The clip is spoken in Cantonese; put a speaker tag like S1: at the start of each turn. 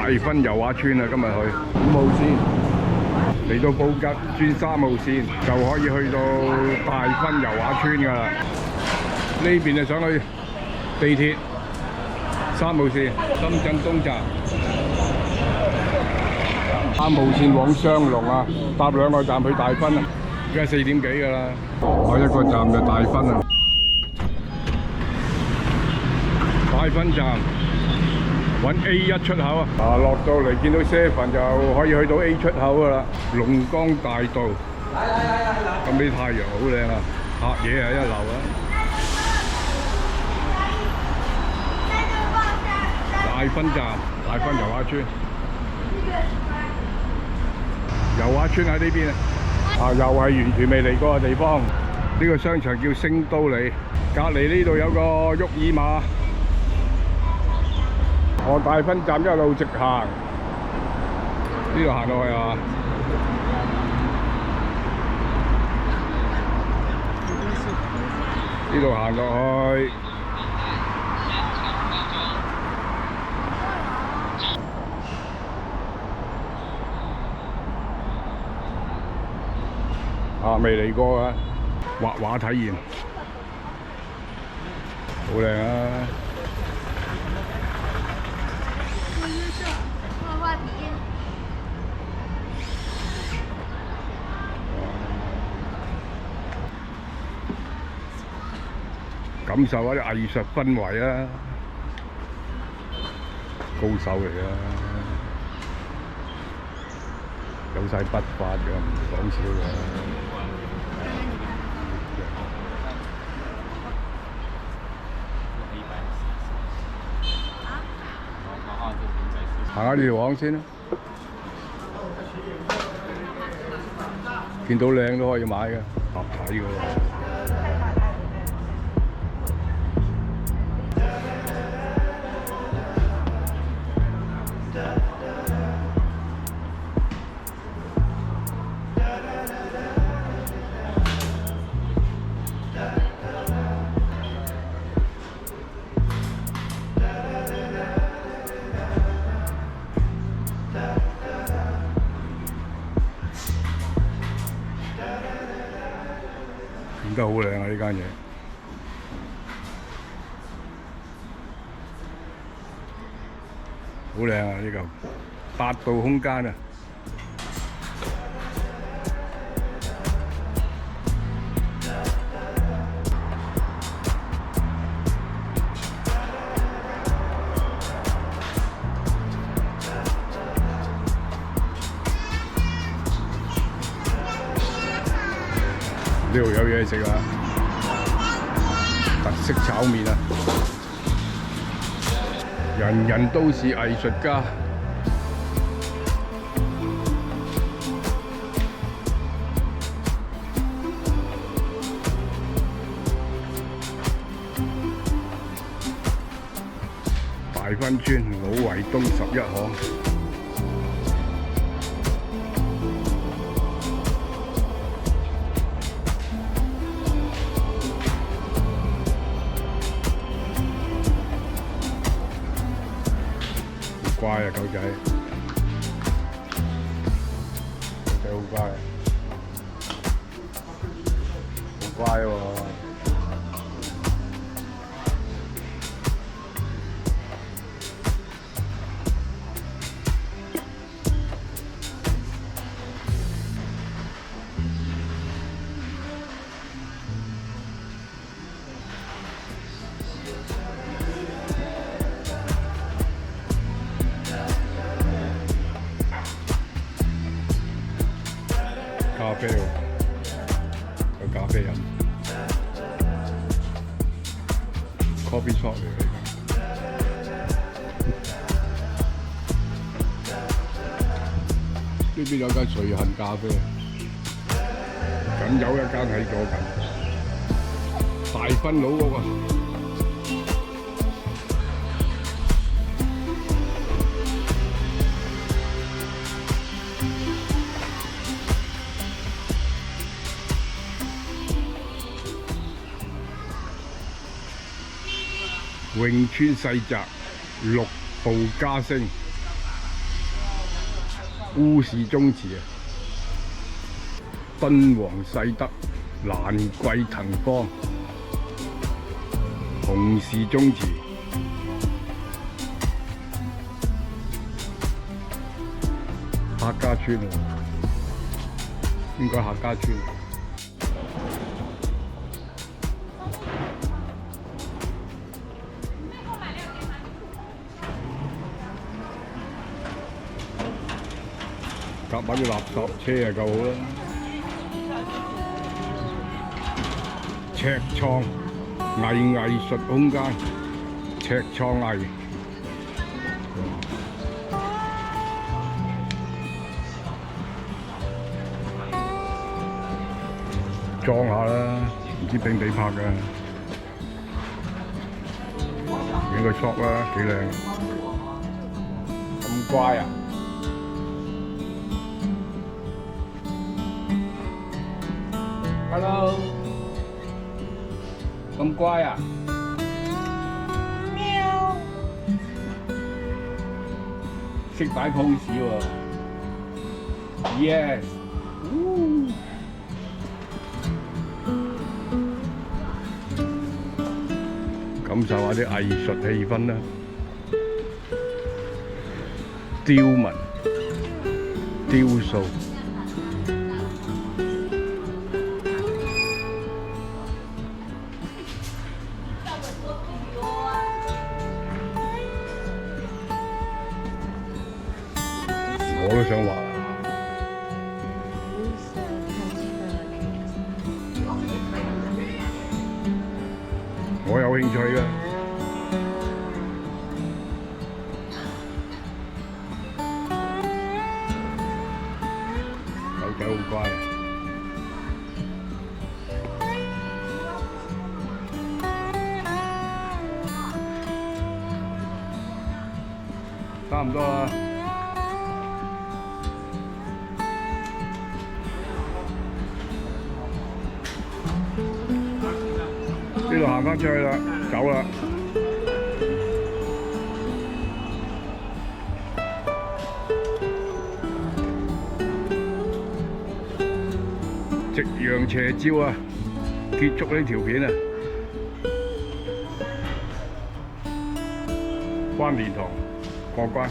S1: 大分油畫村啊，今日去5號線，嚟到布吉轉3號線就可以去到大分油畫村㗎啦。呢邊就上去地鐵3號線深圳東站，3號線往雙龍啊，搭2個站去大分啊。而家4點幾㗎啦，下一個站就大分啊。大分站揾 A1 出口啊！落到嚟見到7就可以去到 A 出口㗎啦。龍江大道，咁啲太陽好靚啊，拍嘢係一流啊！大分站，大分油畫村，油畫村喺呢邊啊！又係完全未嚟過嘅地方。呢個商場叫星都里，隔離呢度有個沃爾瑪。我大分站一路直行，呢度行落去啊！呢度行落去，未嚟過啊！畫畫體驗，好靚啊！感受下啲藝術氛圍啊！高手嚟啊！有晒筆法㗎，唔講笑㗎。行下呢條巷先啦，見到靚都可以買嘅，合體㗎喎。影得好靚啊！呢間嘢好靚啊！呢嚿8度空間啊！呢度有嘢食啊！特色炒麵啊！人人都是藝術家。大分村老圍東11巷。乖啊，狗仔，狗仔好乖，好乖喎。咖啡喎，有咖啡飲 ，coffee shop 嚟嘅。呢邊有間隨行咖啡，僅有一間喺左近，大分老屋啊！永川世澤6步加升。烏氏宗祠啊，敦煌世德、蘭桂騰芳、洪氏宗祠、客家村啊，應該客家村。夾埋啲垃圾車就夠好啦。赤創藝術空間，赤創藝。裝下啦，唔知俾唔俾拍㗎。影個 shot 啦，幾靚。咁乖啊！Hello， 咁乖啊！喵，識擺 pose 喎。Yes， 感受下啲藝術氣氛啦。雕紋、雕塑。我都想畫，我有興趣㗎。狗仔好乖。差唔多啦。呢度行返出去啦，走啦。夕陽斜照啊，結束呢條片啊。關蓮塘過關。